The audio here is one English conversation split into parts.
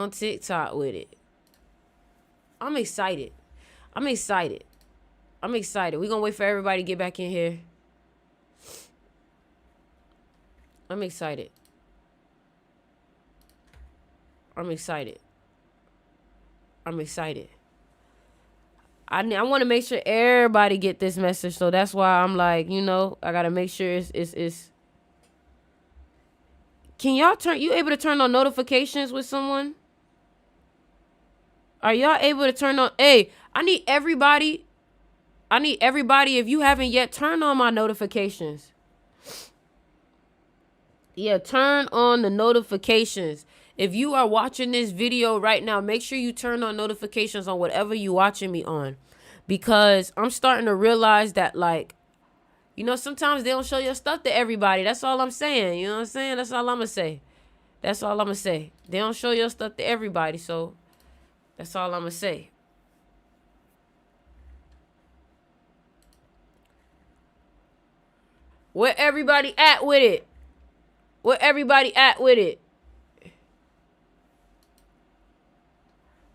on TikTok with it. I'm excited. I'm excited. I'm excited. We're going to wait for everybody to get back in here. I'm excited. I'm excited. I'm excited. I want to make sure everybody get this message. So that's why I'm like, you know, I got to make sure it's. Can y'all you able to turn on notifications with someone? Are y'all able to turn on? Hey, I need everybody, if you haven't yet, turn on my notifications. Yeah, turn on the notifications. If you are watching this video right now, make sure you turn on notifications on whatever you watching me on. Because I'm starting to realize that, like, you know, sometimes they don't show your stuff to everybody. That's all I'm saying. You know what I'm saying? That's all I'm going to say. That's all I'm going to say. They don't show your stuff to everybody. So that's all I'm going to say. Where everybody at with it? Where everybody at with it?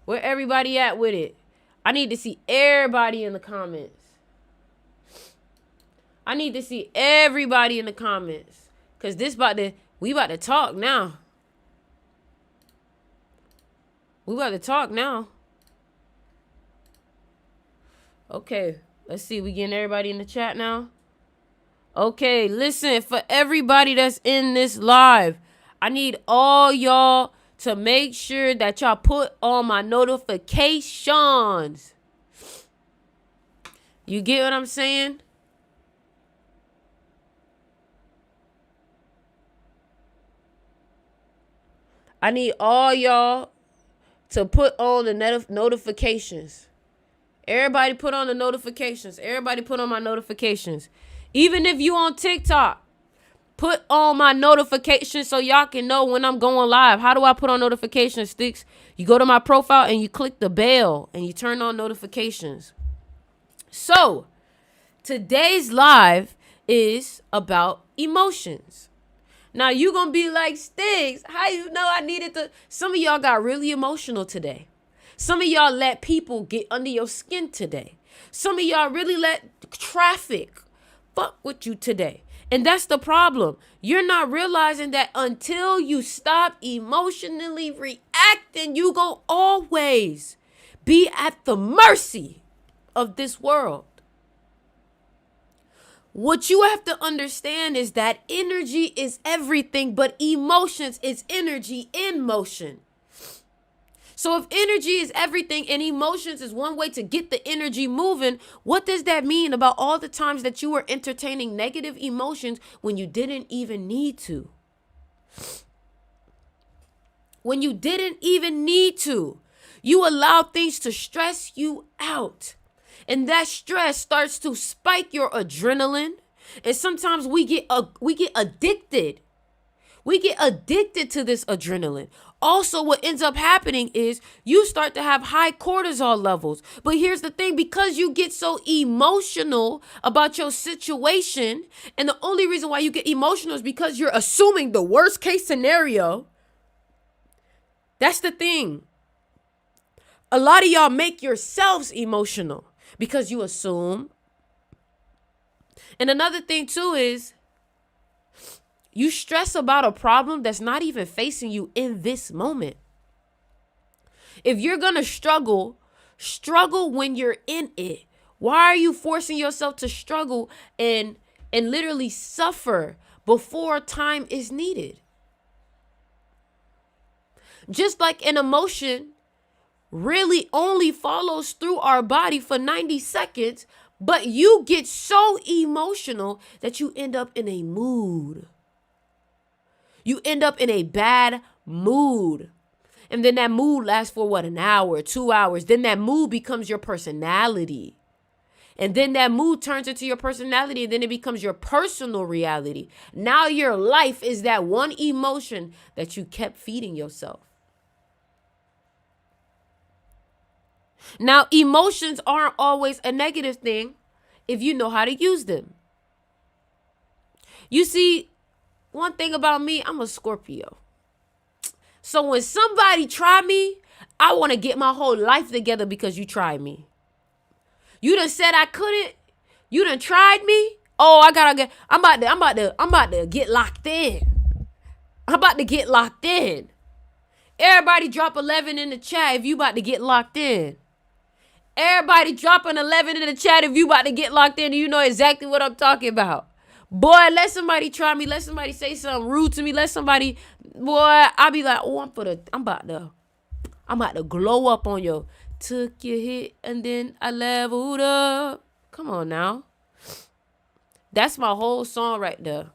Where everybody at with it? I need to see everybody in the comments. I need to see everybody in the comments. Cause we about to talk now. We about to talk now. Okay, let's see. We getting everybody in the chat now. Okay, listen, for everybody that's in this live, I need all y'all to make sure that y'all put on my notifications. You get what I'm saying? I need all y'all to put on the notifications. Everybody put on the notifications. Everybody put on my notifications. Even if you on TikTok, put on my notifications so y'all can know when I'm going live. How do I put on notifications, Sticks? You go to my profile and you click the bell and you turn on notifications. So, today's live is about emotions. Now, you going to be like, Sticks, how you know I needed to? Some of y'all got really emotional today. Some of y'all let people get under your skin today. Some of y'all really let traffic fuck with you today. And that's the problem. You're not realizing that until you stop emotionally reacting, you gon' always be at the mercy of this world. What you have to understand is that energy is everything, but emotions is energy in motion. So if energy is everything and emotions is one way to get the energy moving, what does that mean about all the times that you were entertaining negative emotions when you didn't even need to? When you didn't even need to. You allow things to stress you out. And that stress starts to spike your adrenaline. And sometimes we get addicted. We get addicted to this adrenaline. Also, what ends up happening is you start to have high cortisol levels. But here's the thing, because you get so emotional about your situation, and the only reason why you get emotional is because you're assuming the worst case scenario. That's the thing. A lot of y'all make yourselves emotional because you assume. And another thing too is you stress about a problem that's not even facing you in this moment. If you're going to struggle when you're in it. Why are you forcing yourself to struggle and literally suffer before time is needed? Just like an emotion really only follows through our body for 90 seconds, but you get so emotional that you end up in a mood. You end up in a bad mood. And then that mood lasts for an hour, 2 hours. Then that mood becomes your personality. And then that mood turns into your personality, and then it becomes your personal reality. Now your life is that one emotion that you kept feeding yourself. Now, emotions aren't always a negative thing if you know how to use them. You see, one thing about me, I'm a Scorpio. So when somebody try me, I want to get my whole life together because you tried me. You done said I couldn't. You done tried me. Oh, I'm about to get locked in. I'm about to get locked in. Everybody drop 11 in the chat if you about to get locked in. Everybody drop an 11 in the chat if you about to get locked in and you know exactly what I'm talking about. Boy, let somebody try me. Let somebody say something rude to me. Boy, I'll be like, oh, I'm about to glow up on you. Took your hit and then I leveled up. Come on now. That's my whole song right there.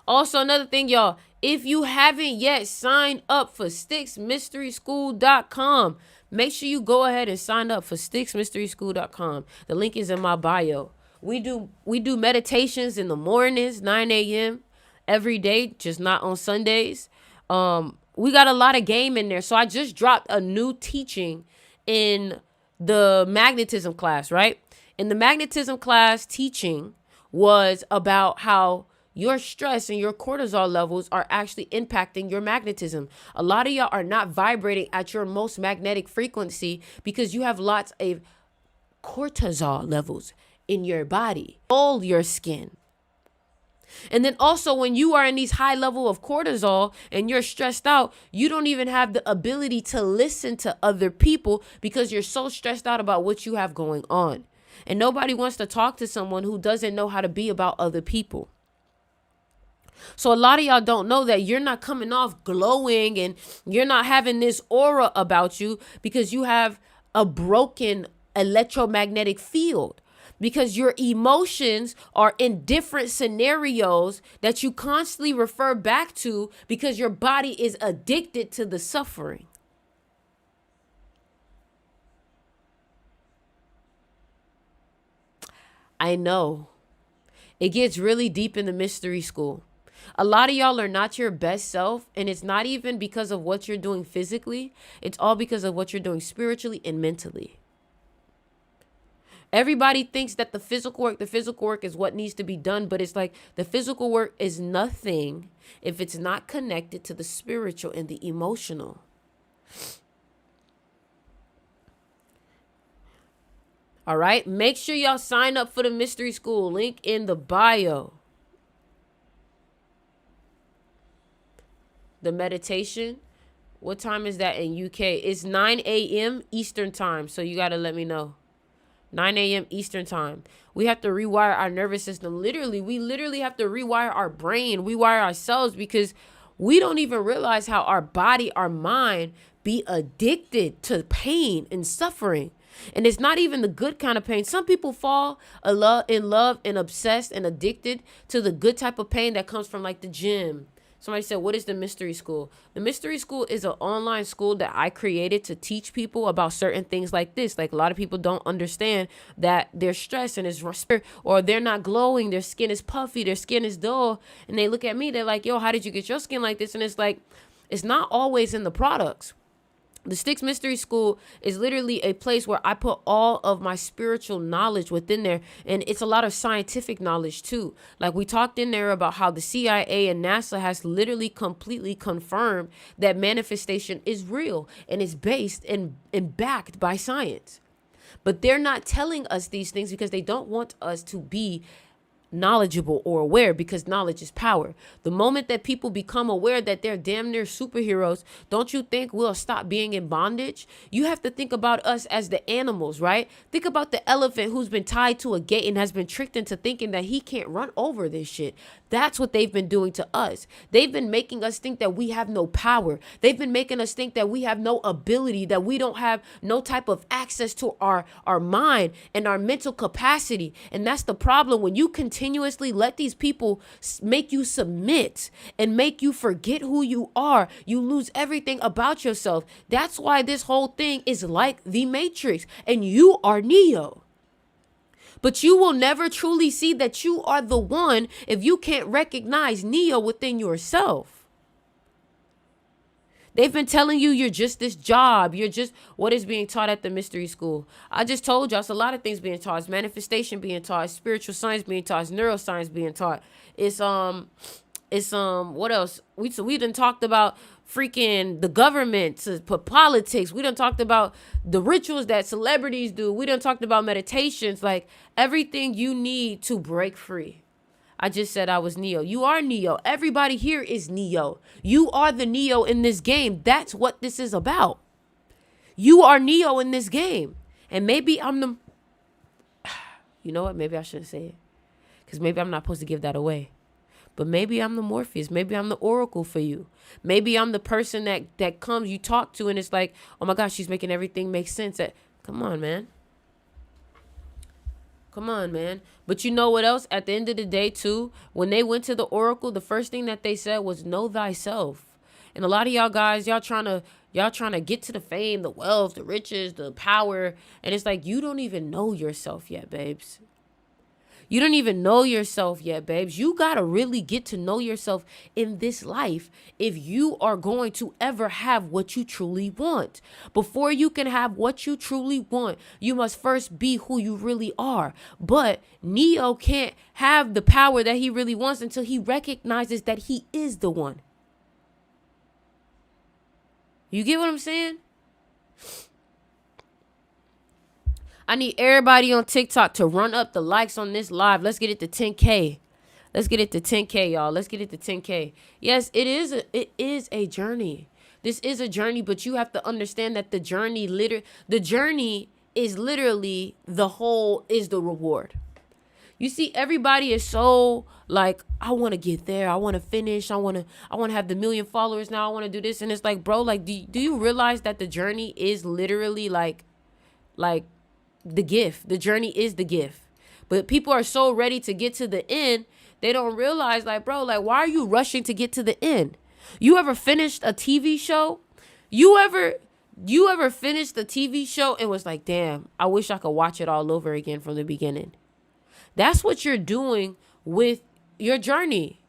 Also, another thing, y'all. If you haven't yet signed up for SticksMysterySchool.com, make sure you go ahead and sign up for SticksMysterySchool.com. The link is in my bio. We do meditations in the mornings, 9 a.m. every day, just not on Sundays. We got a lot of game in there. So I just dropped a new teaching in the magnetism class, right? In the magnetism class, teaching was about how your stress and your cortisol levels are actually impacting your magnetism. A lot of y'all are not vibrating at your most magnetic frequency because you have lots of cortisol levels in your body, all your skin. And then also when you are in these high level of cortisol and you're stressed out, you don't even have the ability to listen to other people because you're so stressed out about what you have going on. And nobody wants to talk to someone who doesn't know how to be about other people. So a lot of y'all don't know that you're not coming off glowing and you're not having this aura about you because you have a broken electromagnetic field. Because your emotions are in different scenarios that you constantly refer back to because your body is addicted to the suffering. I know. It gets really deep in the mystery school. A lot of y'all are not your best self, and it's not even because of what you're doing physically. It's all because of what you're doing spiritually and mentally. Everybody thinks that the physical work is what needs to be done, but it's like the physical work is nothing if it's not connected to the spiritual and the emotional. All right, make sure y'all sign up for the mystery school. Link in the bio. The meditation, what time is that in UK? It's 9 a.m. Eastern time, so you got to let me know. 9 a.m. Eastern time. We have to rewire our nervous system. We literally have to rewire our brain, rewire ourselves because we don't even realize how our body, our mind be addicted to pain and suffering. And it's not even the good kind of pain. Some people fall in love and obsessed and addicted to the good type of pain that comes from like the gym. Somebody said, what is the mystery school? The mystery school is an online school that I created to teach people about certain things like this. Like a lot of people don't understand that they're stressed and it's or they're not glowing. Their skin is puffy. Their skin is dull. And they look at me. They're like, yo, how did you get your skin like this? And it's like, it's not always in the products. The Sticks Mystery School is literally a place where I put all of my spiritual knowledge within there. And it's a lot of scientific knowledge too. Like we talked in there about how the CIA and NASA has literally completely confirmed that manifestation is real and is based and backed by science. But they're not telling us these things because they don't want us to be knowledgeable or aware, because knowledge is power. The moment that people become aware that they're damn near superheroes, don't you think we'll stop being in bondage? You have to think about us as the animals, right? Think about the elephant who's been tied to a gate and has been tricked into thinking that he can't run over this shit. That's what they've been doing to us. They've been making us think that we have no power. They've been making us think that we have no ability, that we don't have no type of access to our mind and our mental capacity. And that's the problem. When you continuously let these people make you submit and make you forget who you are, you lose everything about yourself. That's why this whole thing is like the Matrix and you are Neo. But you will never truly see that you are the one if you can't recognize Neo within yourself. They've been telling you you're just this job. You're just what is being taught at the mystery school. I just told y'all it's a lot of things being taught. It's manifestation being taught. It's spiritual science being taught. It's neuroscience being taught. It's It's what else? We done talked about freaking the government to politics. We done talked about the rituals that celebrities do. We done talked about meditations, like everything you need to break free. I just said I was Neo. You are Neo. Everybody here is Neo. You are the Neo in this game. That's what this is about. You are Neo in this game. And maybe I'm the... You know what? Maybe I shouldn't say it. Because maybe I'm not supposed to give that away. But maybe I'm the Morpheus. Maybe I'm the Oracle for you. Maybe I'm the person that comes, you talk to, and it's like, oh my gosh, she's making everything make sense. Come on, man. Come on, man. But you know what else? At the end of the day, too, when they went to the Oracle, the first thing that they said was, know thyself. And a lot of y'all guys, y'all trying to get to the fame, the wealth, the riches, the power. And it's like, you don't even know yourself yet, babes. You don't even know yourself yet, babes. You got to really get to know yourself in this life if you are going to ever have what you truly want. Before you can have what you truly want, you must first be who you really are. But Neo can't have the power that he really wants until he recognizes that he is the one. You get what I'm saying? I need everybody on TikTok to run up the likes on this live. Let's get it to 10K. Let's get it to 10K, y'all. Let's get it to 10K. Yes, it is a journey. This is a journey, but you have to understand that the journey is literally the reward. You see, everybody is so like, I want to get there. I want to finish. I want to have the 1 million followers now. I want to do this. And it's like, bro, like, do you realize that the journey is literally like the gift? The journey is the gift. But people are so ready to get to the end, they don't realize, like, bro, like, why are you rushing to get to the end? You ever finished a TV show? You ever finished a TV show and was like, damn, I wish I could watch it all over again from the beginning? That's what you're doing with your journey.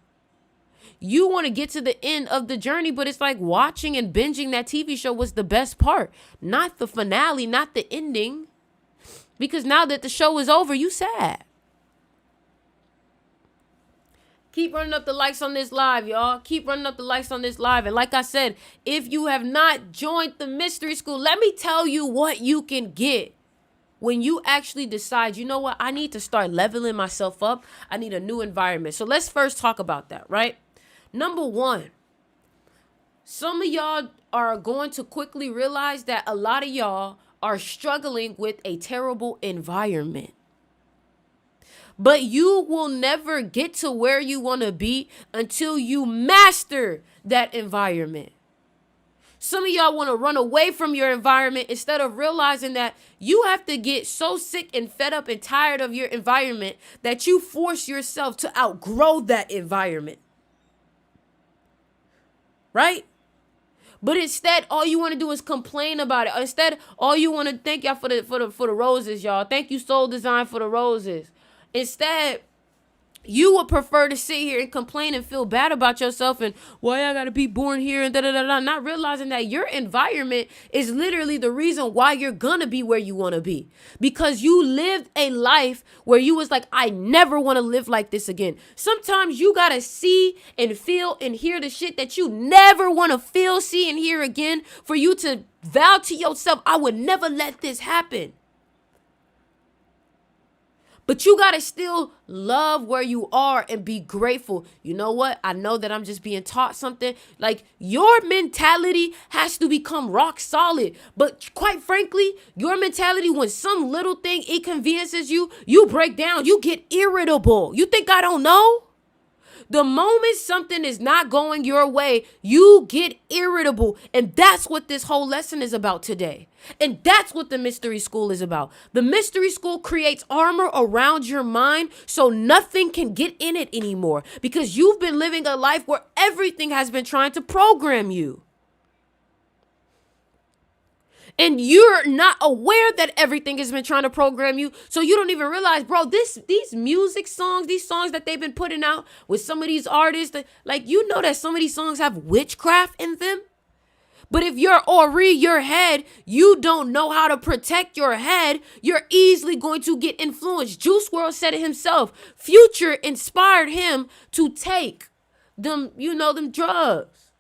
You want to get to the end of the journey, but it's like watching and binging that TV show was the best part, not the finale, not the ending. Because now that the show is over, you sad. Keep running up the likes on this live, y'all. Keep running up the likes on this live. And like I said, if you have not joined the mystery school, let me tell you what you can get when you actually decide, you know what, I need to start leveling myself up. I need a new environment. So let's first talk about that, right? Number one, some of y'all are going to quickly realize that a lot of y'all are struggling with a terrible environment. But you will never get to where you want to be until you master that environment. Some of y'all want to run away from your environment instead of realizing that you have to get so sick and fed up and tired of your environment that you force yourself to outgrow that environment. Right? But instead, all you want to do is complain about it. Instead, all you want to thank y'all for the roses, y'all. Thank you, Soul Design, for the roses. Instead, you would prefer to sit here and complain and feel bad about yourself and why I gotta be born here and da-da-da-da, not realizing that your environment is literally the reason why you're gonna be where you want to be. Because you lived a life where you was like, I never want to live like this again. Sometimes you gotta see and feel and hear the shit that you never want to feel, see, and hear again for you to vow to yourself, I would never let this happen. But you got to still love where you are and be grateful. You know what? I know that I'm just being taught something. Like, your mentality has to become rock solid. But quite frankly, your mentality, when some little thing inconveniences you, you break down. You get irritable. You think I don't know? The moment something is not going your way, you get irritable. And that's what this whole lesson is about today. And that's what the mystery school is about. The mystery school creates armor around your mind so nothing can get in it anymore. Because you've been living a life where everything has been trying to program you. And you're not aware that everything has been trying to program you. So you don't even realize, bro, these music songs, these songs that they've been putting out with some of these artists, like, you know that some of these songs have witchcraft in them. But if you're Ori, your head, you don't know how to protect your head, you're easily going to get influenced. Juice WRLD said it himself. Future inspired him to take them drugs.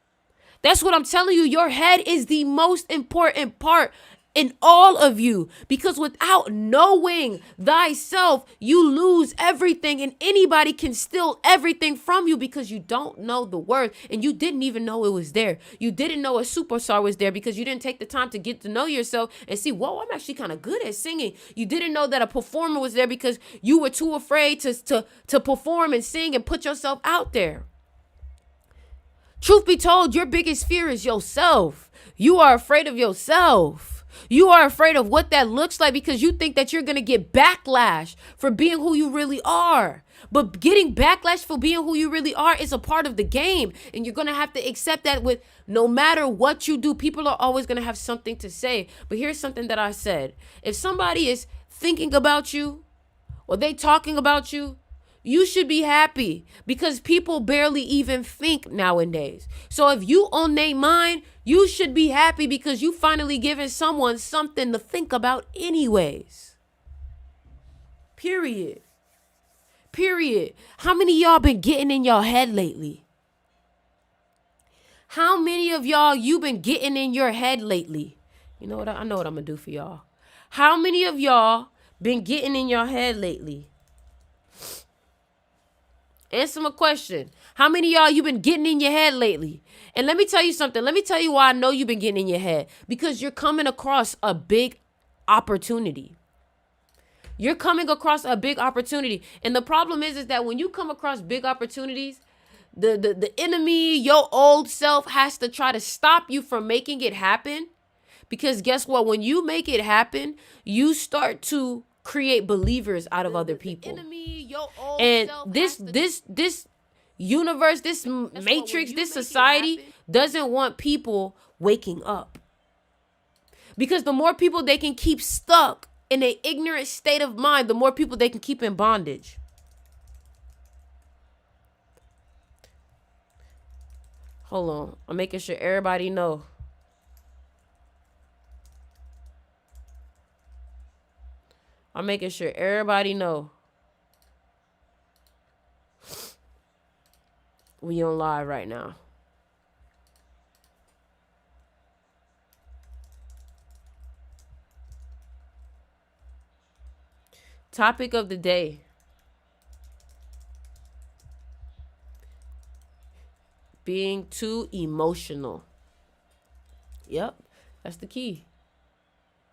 That's what I'm telling you. Your head is the most important part in all of you, because without knowing thyself, you lose everything, and anybody can steal everything from you because you don't know the word, and you didn't even know it was there. You didn't know a superstar was there because you didn't take the time to get to know yourself and see, whoa, I'm actually kind of good at singing. You didn't know that a performer was there because you were too afraid to perform and sing and put yourself out there. Truth be told, your biggest fear is yourself. You are afraid of yourself. You are afraid of what that looks like because you think that you're going to get backlash for being who you really are. But getting backlash for being who you really are is a part of the game. And you're going to have to accept that with no matter what you do, people are always going to have something to say. But here's something that I said. If somebody is thinking about you or they talking about you, you should be happy because people barely even think nowadays. So if you on their mind, you should be happy because you finally giving someone something to think about anyways. Period. How many of y'all been getting in your head lately? How many of y'all you been getting in your head lately? You know what? I know what I'm going to do for y'all. How many of y'all been getting in your head lately? Answer my question. How many of y'all you been getting in your head lately? And let me tell you something. Let me tell you why I know you've been getting in your head. Because you're coming across a big opportunity. You're coming across a big opportunity. And the problem is that when you come across big opportunities, the enemy, your old self, has to try to stop you from making it happen. Because guess what? When you make it happen, you start to create believers out of other people. And this universe, this matrix, this society doesn't want people waking up. Because the more people they can keep stuck in an ignorant state of mind, the more people they can keep in bondage. Hold on. I'm making sure everybody know. I'm making sure everybody know. We on live right now. Topic of the day. Being too emotional. Yep, that's the key.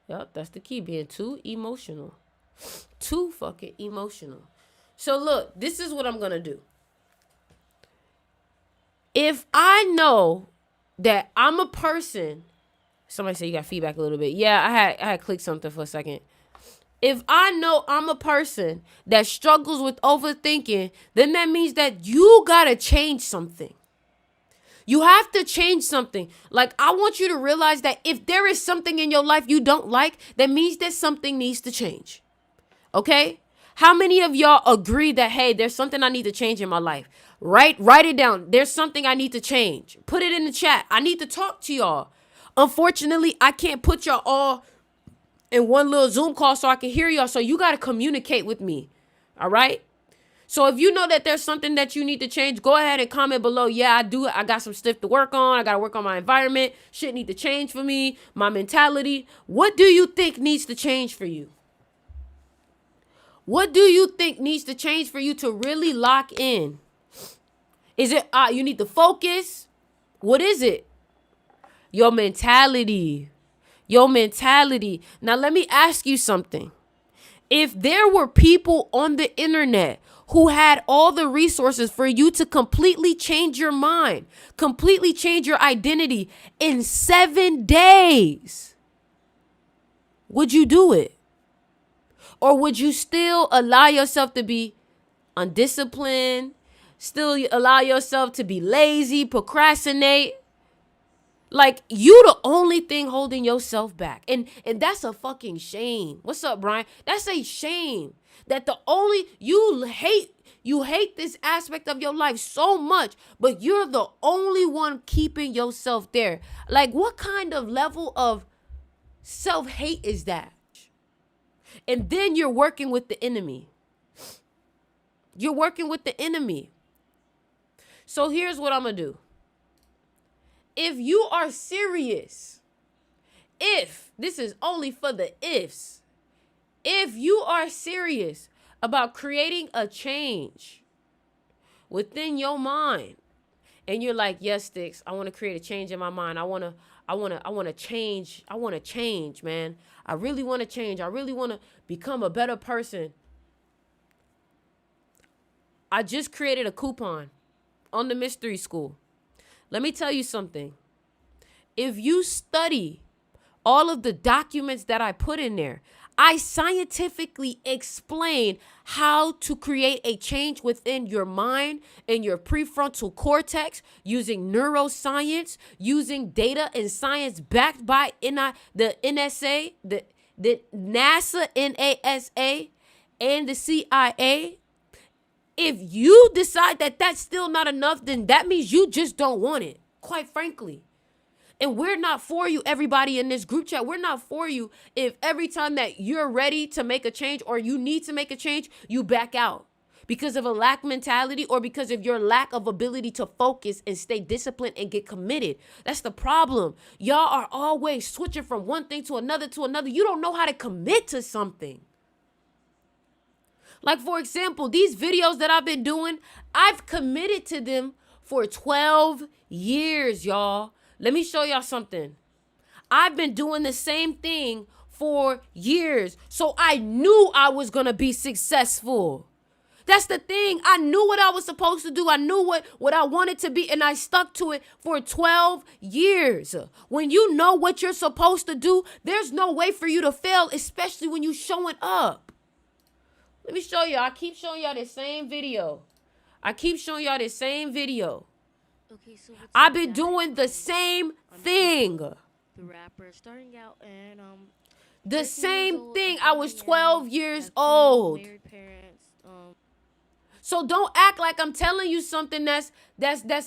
Yep, that's the key. Being too emotional. Too fucking emotional. So look, this is what I'm going to do. If I know that I'm a person, somebody said you got feedback a little bit. Yeah, I had clicked something for a second. If I know I'm a person that struggles with overthinking, then that means that you got to change something. You have to change something. Like, I want you to realize that if there is something in your life you don't like, that means that something needs to change. Okay? How many of y'all agree that, hey, there's something I need to change in my life? Write it down. There's something I need to change. Put it in the chat. I need to talk to y'all. Unfortunately, I can't put y'all all in one little Zoom call so I can hear y'all. So you got to communicate with me. All right? So if you know that there's something that you need to change, go ahead and comment below. Yeah, I do. I got some stuff to work on. I got to work on my environment. Shit need to change for me. My mentality. What do you think needs to change for you? What do you think needs to change for you to really lock in? Is it you need to focus? What is it? Your mentality. Your mentality. Now let me ask you something. If there were people on the internet who had all the resources for you to completely change your mind, completely change your identity in 7 days, would you do it? Or would you still allow yourself to be undisciplined, still allow yourself to be lazy, procrastinate? Like, you the only thing holding yourself back. And that's a fucking shame. What's up, Brian? That's a shame. That the only, you hate this aspect of your life so much, but you're the only one keeping yourself there. Like, what kind of level of self-hate is that? And then you're working with the enemy. You're working with the enemy. So here's what I'm going to do. If you are serious, if this is only for the ifs, if you are serious about creating a change within your mind, and you're like, yes, Sticks, I want to create a change in my mind. I want to change, man. I really want to change. I really want to become a better person. I just created a coupon on the Mystery School. Let me tell you something. If you study all of the documents that I put in there, I scientifically explain how to create a change within your mind and your prefrontal cortex using neuroscience, using data and science backed by the NSA, the NASA, NASA, and the CIA. If you decide that that's still not enough, then that means you just don't want it, quite frankly. And we're not for you, everybody in this group chat. We're not for you if every time that you're ready to make a change or you need to make a change, you back out because of a lack mentality or because of your lack of ability to focus and stay disciplined and get committed. That's the problem. Y'all are always switching from one thing to another to another. You don't know how to commit to something. Like, for example, these videos that I've been doing, I've committed to them for 12 years, y'all. Let me show y'all something. I've been doing the same thing for years. So I knew I was going to be successful. That's the thing. I knew what I was supposed to do. I knew what I wanted to be, and I stuck to it for 12 years. When you know what you're supposed to do, there's no way for you to fail, especially when you're showing up. Let me show y'all. I keep showing y'all this same video. Okay, so what's I've up, been guys? doing the same thing. The rapper starting out and The 13 years same old, thing. I'm I from was Miami, 12 years have two old. married parents. So don't act like I'm telling you something that's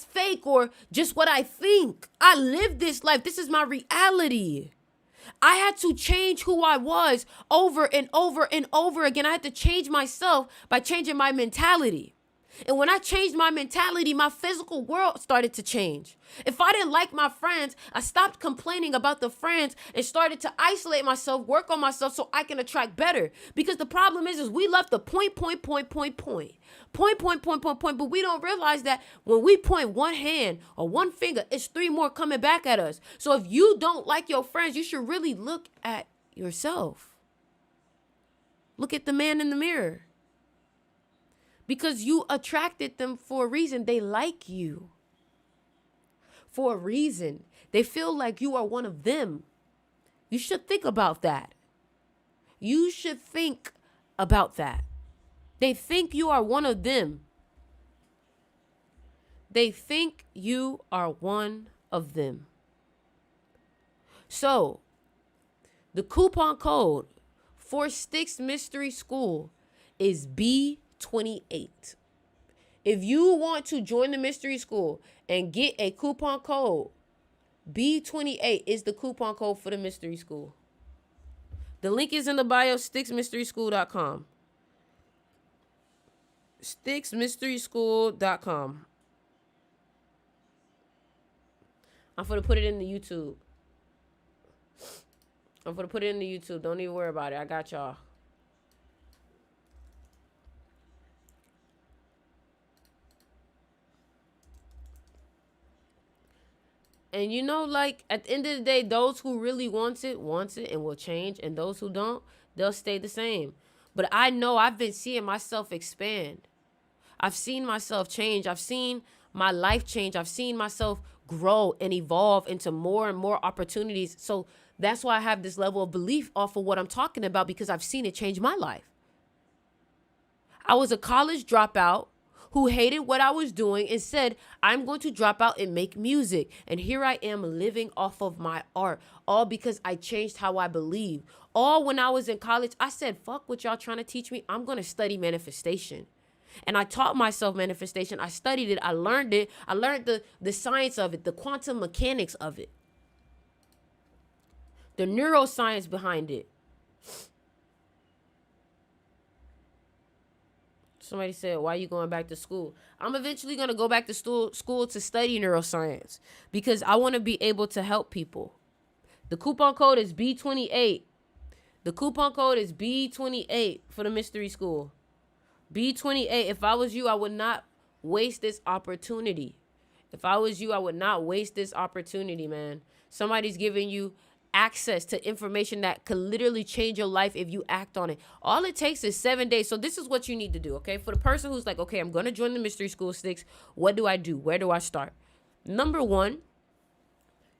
fake or just what I think. I live this life. This is my reality. I had to change who I was over and over and over again. I had to change myself by changing my mentality. And when I changed my mentality, my physical world started to change. If I didn't like my friends, I stopped complaining about the friends and started to isolate myself, work on myself so I can attract better. Because the problem is we love the point. But we don't realize that when we point one hand or one finger, it's three more coming back at us. So if you don't like your friends, you should really look at yourself. Look at the man in the mirror. Because you attracted them for a reason. They like you. For a reason. They feel like you are one of them. You should think about that. You should think about that. They think you are one of them. They think you are one of them. So, the coupon code for Sticks Mystery School is B28. If you want to join the Mystery School and get a coupon code, B28 is the coupon code for the Mystery School. The link is in the bio, sticksmysteryschool.com. sticksmysteryschool.com. I'm going to put it in the YouTube. Don't even worry about it. I got y'all. And you know, like, at the end of the day, those who really wants it and will change. And those who don't, they'll stay the same. But I know I've been seeing myself expand. I've seen myself change. I've seen my life change. I've seen myself grow and evolve into more and more opportunities. So that's why I have this level of belief off of what I'm talking about, because I've seen it change my life. I was a college dropout who hated what I was doing and said, I'm going to drop out and make music. And here I am living off of my art, all because I changed how I believe. All when I was in college, I said, fuck what y'all trying to teach me. I'm going to study manifestation. And I taught myself manifestation. I studied it. I learned it. I learned the science of it, the quantum mechanics of it, the neuroscience behind it. Somebody said, why are you going back to school? I'm eventually going to go back to school to study neuroscience because I want to be able to help people. The coupon code is B28. The coupon code is B28 for the mystery school. B28. If I was you, I would not waste this opportunity. If I was you, I would not waste this opportunity, man. Somebody's giving you access to information that could literally change your life if you act on it. All it takes is 7 days. So this is what you need to do, okay? For the person who's like, okay, I'm going to join the mystery school, Sticks. What do I do? Where do I start? Number one,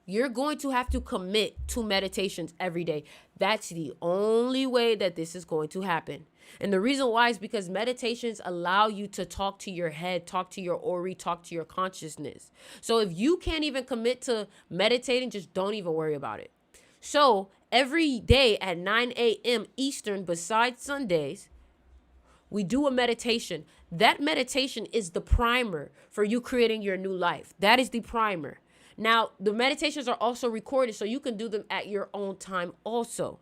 you're going to have to commit to meditations every day. That's the only way that this is going to happen. And the reason why is because meditations allow you to talk to your head, talk to your ori, talk to your consciousness. So if you can't even commit to meditating, just don't even worry about it. So every day at 9 a.m. Eastern, besides Sundays, we do a meditation. That meditation is the primer for you creating your new life. That is the primer. Now, the meditations are also recorded, so you can do them at your own time also.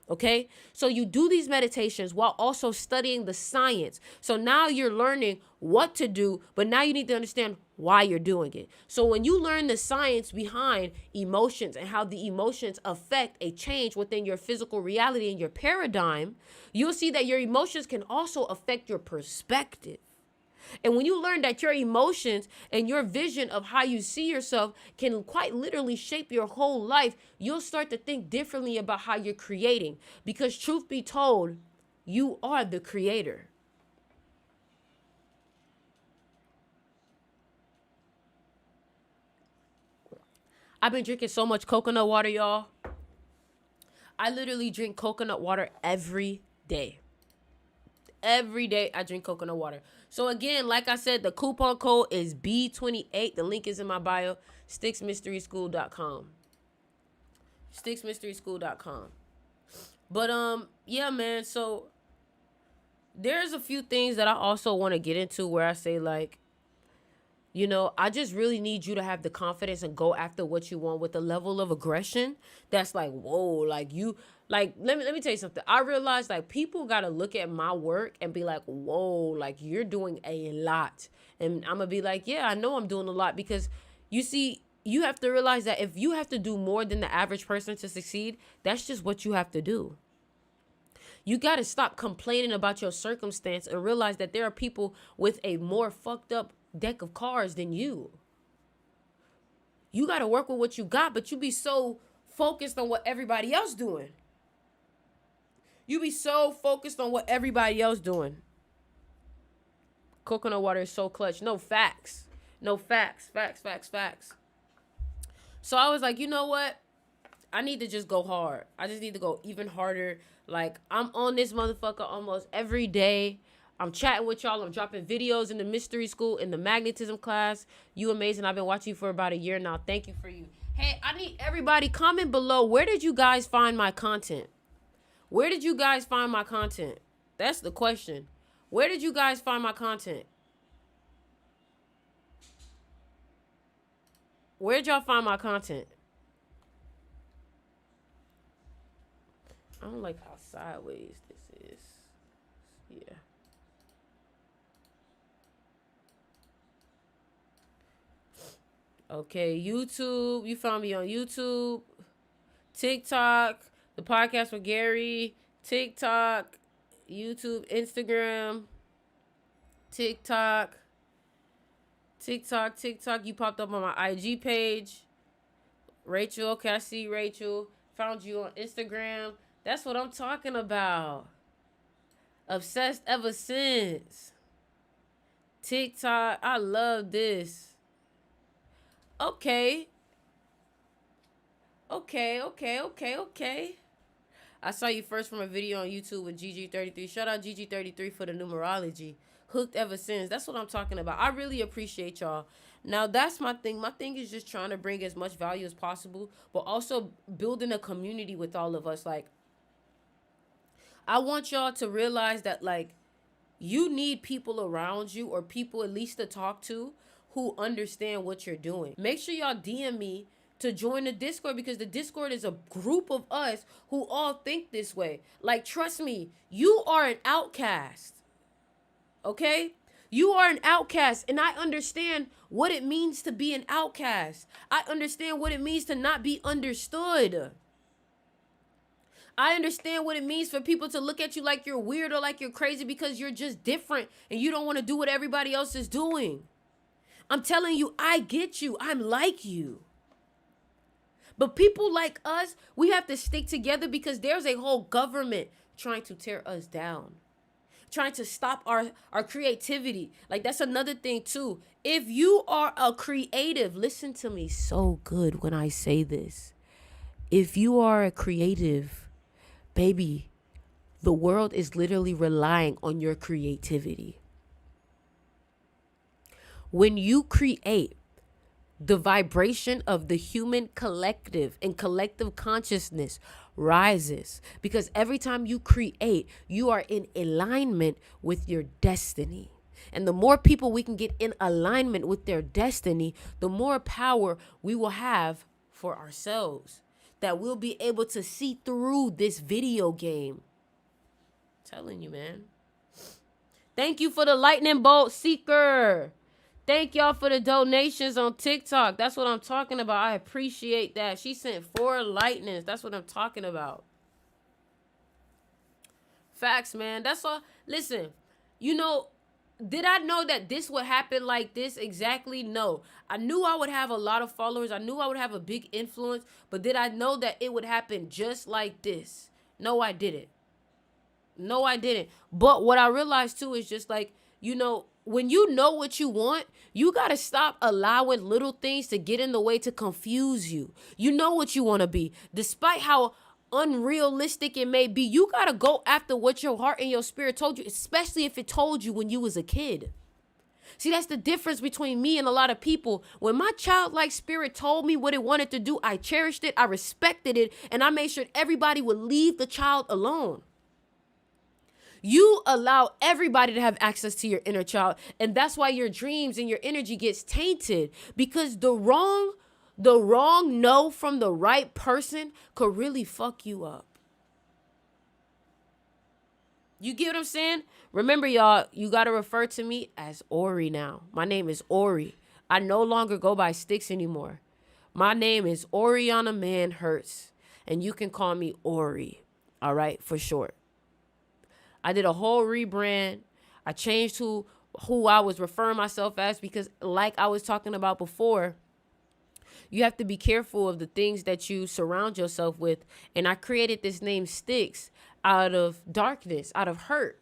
Okay? So you do these meditations while also studying the science. So now you're learning what to do, but now you need to understand why you're doing it. So when you learn the science behind emotions and how the emotions affect a change within your physical reality and your paradigm, you'll see that your emotions can also affect your perspective. And when you learn that your emotions and your vision of how you see yourself can quite literally shape your whole life, you'll start to think differently about how you're creating. Because truth be told, you are the creator. I've been drinking so much coconut water, y'all. I literally drink coconut water every day. Every day I drink coconut water. So again, like I said, the coupon code is B28. The link is in my bio. Sticksmysteryschool.com. Sticksmysteryschool.com. But yeah, man. So there's a few things that I also want to get into where I say like, you know, I just really need you to have the confidence and go after what you want with a level of aggression that's like, whoa, like you, like, let me tell you something. I realized like people got to look at my work and be like, whoa, like you're doing a lot. And I'm going to be like, yeah, I know I'm doing a lot because you see, you have to realize that if you have to do more than the average person to succeed, that's just what you have to do. You got to stop complaining about your circumstance and realize that there are people with a more fucked up deck of cards than you. You got to work with what you got, but you be so focused on what everybody else doing. You be so focused on what everybody else doing. Coconut water is so clutch. No facts. No facts. Facts. So I was like, you know what? I need to just go hard. I just need to go even harder. Like, I'm on this motherfucker almost every day. I'm chatting with y'all. I'm dropping videos in the mystery school, in the magnetism class. You amazing. I've been watching you for about a year now. Thank you for you. Hey, I need everybody comment below. Where did you guys find my content? Where did you guys find my content? That's the question. Where did you guys find my content? Where'd y'all find my content? I don't like how sideways this is. Yeah. Okay, YouTube. You found me on YouTube, TikTok, the podcast with Gary, TikTok, YouTube, Instagram, TikTok. You popped up on my IG page. Rachel, okay, I see Rachel. Found you on Instagram. That's what I'm talking about. Obsessed ever since. TikTok, I love this. Okay. I saw you first from a video on YouTube with GG33. Shout out GG33 for the numerology. Hooked ever since. That's what I'm talking about. I really appreciate y'all. Now, that's my thing. My thing is just trying to bring as much value as possible, but also building a community with all of us. Like, I want y'all to realize that, like, you need people around you or people at least to talk to who understand what you're doing. Make sure y'all DM me to join the Discord because the Discord is a group of us who all think this way. Like, trust me, you are an outcast. Okay? You are an outcast, and I understand what it means to be an outcast. I understand what it means to not be understood. I understand what it means for people to look at you like you're weird or like you're crazy because you're just different and you don't want to do what everybody else is doing. I'm telling you, I get you. I'm like you. But people like us, we have to stick together because there's a whole government trying to tear us down, trying to stop our creativity. Like, that's another thing too. If you are a creative, listen to me so good when I say this. If you are a creative, baby, the world is literally relying on your creativity. When you create, the vibration of the human collective and collective consciousness rises, because every time you create, you are in alignment with your destiny. And the more people we can get in alignment with their destiny, the more power we will have for ourselves, that we'll be able to see through this video game. I'm telling you, man. Thank you for the lightning bolt, Seeker. Thank y'all for the donations on TikTok. That's what I'm talking about. I appreciate that. She sent 4 lightnings. That's what I'm talking about. Facts, man. That's all. Listen, did I know that this would happen like this exactly? No. I knew I would have a lot of followers. I knew I would have a big influence. But did I know that it would happen just like this? No, I didn't. No, I didn't. But what I realized too is just like, when you know what you want, you got to stop allowing little things to get in the way to confuse you. You know what you want to be. Despite how unrealistic it may be, you got to go after what your heart and your spirit told you, especially if it told you when you was a kid. See, that's the difference between me and a lot of people. When my childlike spirit told me what it wanted to do, I cherished it, I respected it, and I made sure everybody would leave the child alone. You allow everybody to have access to your inner child. And that's why your dreams and your energy gets tainted, because the wrong no from the right person could really fuck you up. You get what I'm saying? Remember, y'all, you got to refer to me as Ori now. My name is Ori. I no longer go by Sticks anymore. My name is Oriana Man Hurts. And you can call me Ori. All right, for short. I did a whole rebrand. I changed who I was referring myself as, because like I was talking about before, you have to be careful of the things that you surround yourself with. And I created this name Sticks out of darkness, out of hurt.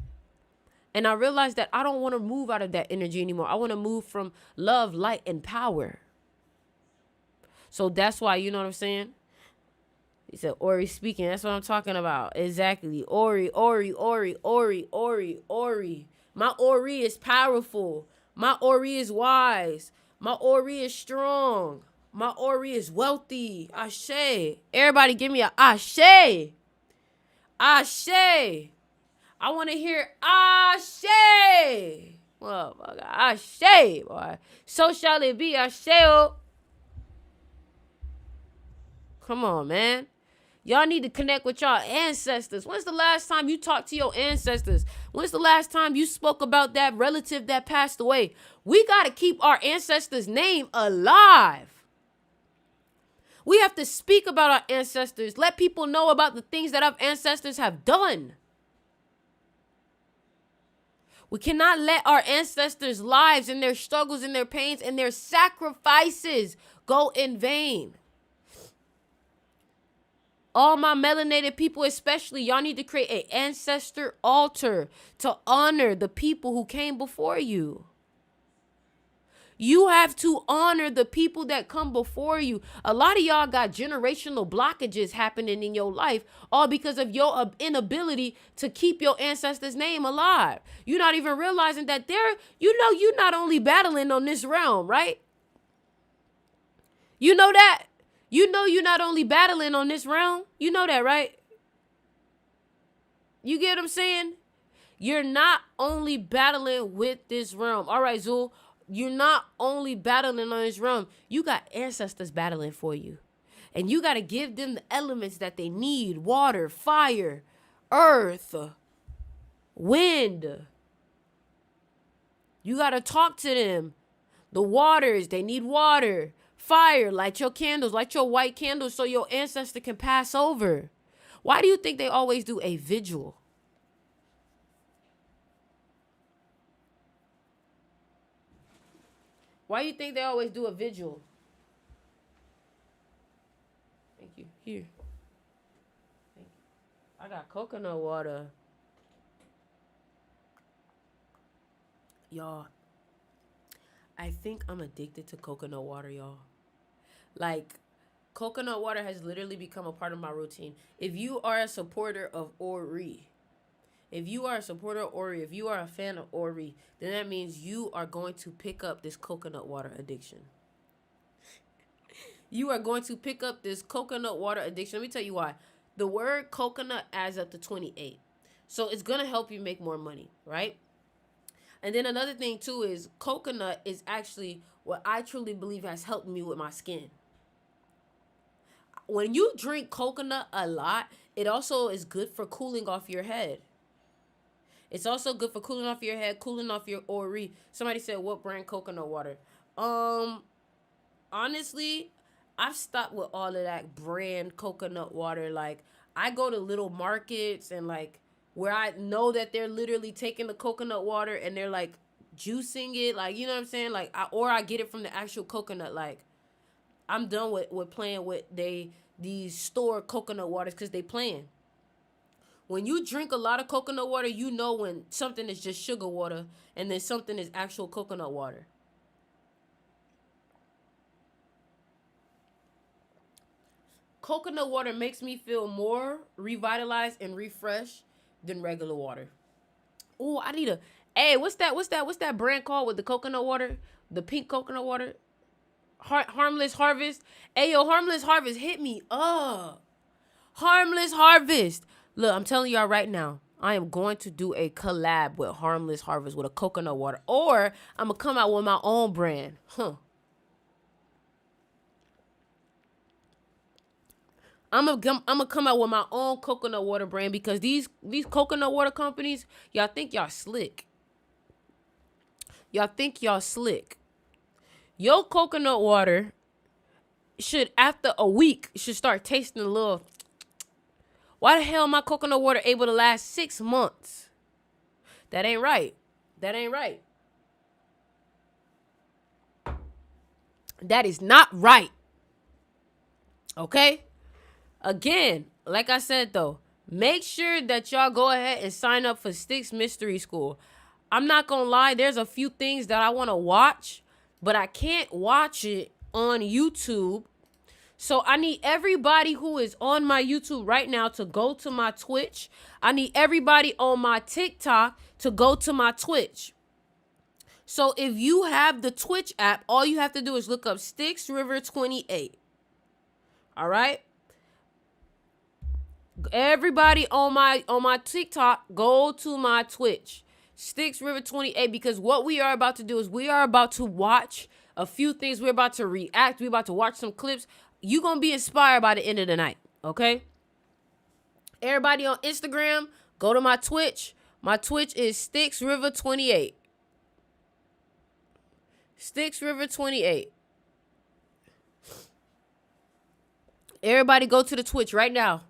And I realized that I don't want to move out of that energy anymore. I want to move from love, light, and power. So that's why, you know what I'm saying? He said, Ori speaking. That's what I'm talking about. Exactly. Ori. My Ori is powerful. My Ori is wise. My Ori is strong. My Ori is wealthy. Ashe. Everybody give me a Ashe. Ashe. I want to hear Ashe. Motherfucker. Ashe, boy. So shall it be. Ashe. Come on, man. Y'all need to connect with y'all ancestors. When's the last time you talked to your ancestors? When's the last time you spoke about that relative that passed away? We got to keep our ancestors' name alive. We have to speak about our ancestors. Let people know about the things that our ancestors have done. We cannot let our ancestors' lives and their struggles and their pains and their sacrifices go in vain. All my melanated people especially, y'all need to create an ancestor altar to honor the people who came before you. You have to honor the people that come before you. A lot of y'all got generational blockages happening in your life, all because of your inability to keep your ancestors' name alive. You're not even realizing that you're not only battling on this realm, right? You know that? You know you're not only battling on this realm. You know that, right? You get what I'm saying? You're not only battling with this realm. All right, Zul. You're not only battling on this realm. You got ancestors battling for you. And you got to give them the elements that they need. Water, fire, earth, wind. You got to talk to them. The waters, they need water. Fire, light your candles, light your white candles so your ancestor can pass over. Why do you think they always do a vigil? Why do you think they always do a vigil? Thank you. Here. Thank you. I got coconut water. Y'all, I think I'm addicted to coconut water, y'all. Like, coconut water has literally become a part of my routine. If you are a supporter of Ori, if you are a fan of Ori, then that means you are going to pick up this coconut water addiction. You are going to pick up this coconut water addiction. Let me tell you why. The word coconut adds up to 28. So it's going to help you make more money, right? And then another thing too is coconut is actually what I truly believe has helped me with my skin. When you drink coconut a lot, it also is good for cooling off your head. It's also good for cooling off your head, cooling off your Ori. Somebody said, what brand coconut water? Honestly, I've stopped with all of that brand coconut water. Like, I go to little markets and like where I know that they're literally taking the coconut water and they're like juicing it. Like, you know what I'm saying? Like, I get it from the actual coconut. Like, I'm done with playing with these store coconut waters because they playing. When you drink a lot of coconut water, you know when something is just sugar water and then something is actual coconut water. Coconut water makes me feel more revitalized and refreshed than regular water. Oh, I need a. Hey, what's that brand called with the coconut water? The pink coconut water? Harmless Harvest. Hey, yo, Harmless Harvest, hit me up. Harmless Harvest. Look, I'm telling y'all right now, I am going to do a collab with Harmless Harvest with a coconut water. Or I'm going to come out with my own brand. I'm gonna come out with my own coconut water brand because these coconut water companies, y'all think y'all slick. Y'all think y'all slick. Your coconut water should, after a week, should start tasting a little. Why the hell my coconut water able to last 6 months? That ain't right. That ain't right. That is not right. Okay? Again, like I said though, make sure that y'all go ahead and sign up for Sticks Mystery School. I'm not gonna lie, there's a few things that I want to watch, but I can't watch it on YouTube. So I need everybody who is on my YouTube right now to go to my Twitch. I need everybody on my TikTok to go to my Twitch. So if you have the Twitch app, all you have to do is look up Sticks River 28. All right? Everybody on my TikTok, go to my Twitch. Sticks River 28, because what we are about to do is we are about to watch a few things. We're about to react. We're about to watch some clips. You're going to be inspired by the end of the night, okay? Everybody on Instagram, go to my Twitch. My Twitch is Sticks River 28. Sticks River 28. Everybody go to the Twitch right now.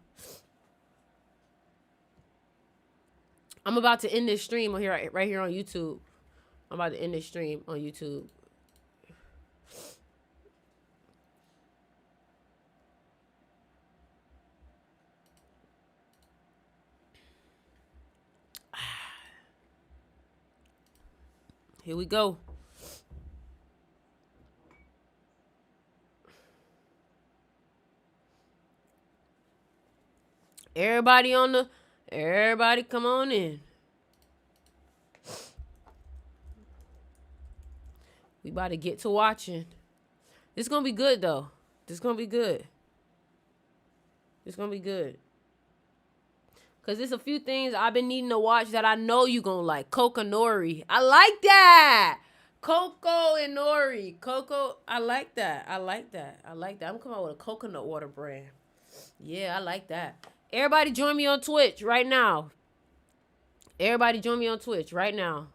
I'm about to end this stream on here, right here on YouTube. I'm about to end this stream on YouTube. Here we go. Everybody come on in. We about to get to watching. This gonna be good though. This gonna be good. It's gonna be good. Cause there's a few things I've been needing to watch that I know you gonna like. Coco Nori. I like that. Coco and Nori. Coco. I like that. I like that. I like that. I'm coming out with a coconut water brand. Yeah, I like that. Everybody join me on Twitch right now. Everybody join me on Twitch right now.